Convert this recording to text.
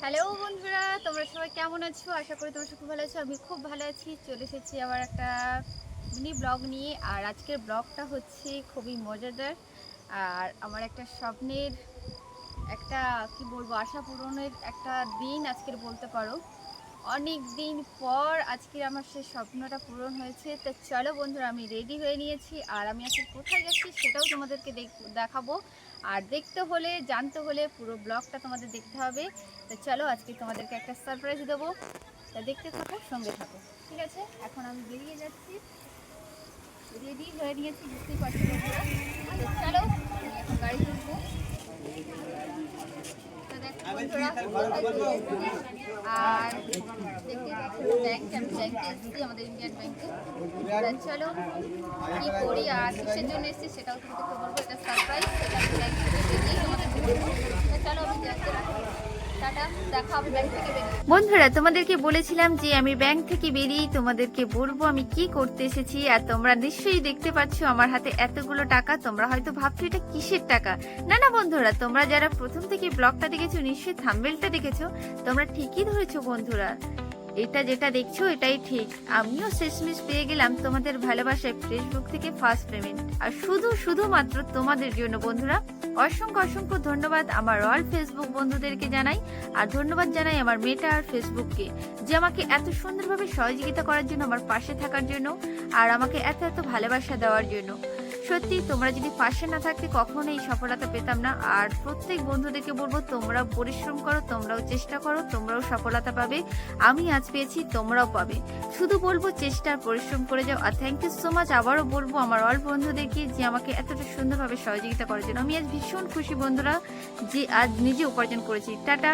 Hello বন্ধুরা, তোমরা সবাই কেমন আছো? আশা করি তোমরা খুব ভালো আছো। আমি খুব ভালো আছি। চলে এসেছি আবার একটা মিনি ব্লগ নিয়ে। আর আজকের ব্লগটা হচ্ছে খুবই মজাদার। আর আমার একটা স্বপ্নের একটা কি বলবো আশা পূরণের একটা দিন আজকের বলতে পারো। অনেক দিন পর আজকে আমার সেই স্বপ্নটা পূরণ হয়েছে। তো চলো বন্ধুরা, আমি রেডি হয়ে নিয়েছি। আর আমি আজকে কোথায় যাচ্ছি সেটাও তোমাদেরকে দেখাবো। আর দেখতে হলে জানতে হলে পুরো ব্লগটা তোমাদের দেখতে হবে। তো চলো আজকে তোমাদেরকে একটা সারপ্রাইজ দেবো। তা দেখতে থাকো, সঙ্গে থাকো, ঠিক আছে? এখন আমি বেরিয়ে যাচ্ছি, রেডি হয়ে নিয়েছি, বুঝতেই পারছি বন্ধুরা। তো চলো আমি এখন গাড়ি তুলবো। তো দেখো বন্ধুরা, আর দেখতে পাচ্ছি ব্যাংক, আমি ব্যাংকে এসেছি, আমাদের ইন্ডিয়ান ব্যাংকে। চলো কি করি আর কিসের জন্য এসেছি সেটাও তোমাদেরকে বলবো। এটা সারপ্রাইজ, সেটা আমি ব্যাংক থেকে বেরিয়েই তোমাদেরকে বলবো। তো চলো আমি যাতে রাখি, টাটা, দেখা হবে ব্যাংক থেকে বেরিয়ে। বন্ধুরা, তোমাদেরকে বলেছিলাম যে আমি ব্যাংক থেকে বেরিয়ে তোমাদেরকে বলবো আমি কি করতে এসেছি। আর তোমরা নিশ্চয়ই দেখতে পাচ্ছ আমার হাতে এতগুলো টাকা। তোমরা হয়তো ভাবছো এটা কিসের টাকা। না না বন্ধুরা, তোমরা যারা প্রথম থেকে ব্লগটা দেখেছো, নিশ্চয়ই থাম্বনেলটা দেখেছো, তোমরা ঠিকই ধরেছো বন্ধুরা। এটা যেটা দেখছো এটাই ঠিক। আমিও শেষমেশ পেয়ে গেলাম তোমাদের ভালোবাসায় ফেসবুক থেকে ফার্স্ট পেমেন্ট। আর শুধুমাত্র তোমাদের জন্য বন্ধুরা। অসংখ্য অসংখ্য ধন্যবাদ আমার অল ফেসবুক বন্ধুদেরকে জানাই। আর ধন্যবাদ জানাই আমার মেটা আর ফেসবুককে, যে আমাকে এত সুন্দরভাবে সহযোগিতা করার জন্য, আমার পাশে থাকার জন্য, আর আমাকে এত এত ভালোবাসা দেওয়ার জন্য। সত্যি তোমরা যদি পাশে না থাকতে কখনো এই সফলতা পেতাম না। আর প্রত্যেক বন্ধুদেরকে বলবো তোমরাও পরিশ্রম করো, তোমরাও চেষ্টা করো, তোমরাও সফলতা পাবে। আমি আজ পেয়েছি, তোমরাও পাবে। শুধু বলবো চেষ্টা আর পরিশ্রম করে যাও। আর থ্যাংক ইউ সো মাচ আবারও বলবো আমার অল বন্ধুদেরকে, যে আমাকে এতটা সুন্দরভাবে সহযোগিতা করার জন্য। আমি আজ ভীষণ খুশি বন্ধুরা, যে আজ নিজে উপার্জন করেছি। টাটা।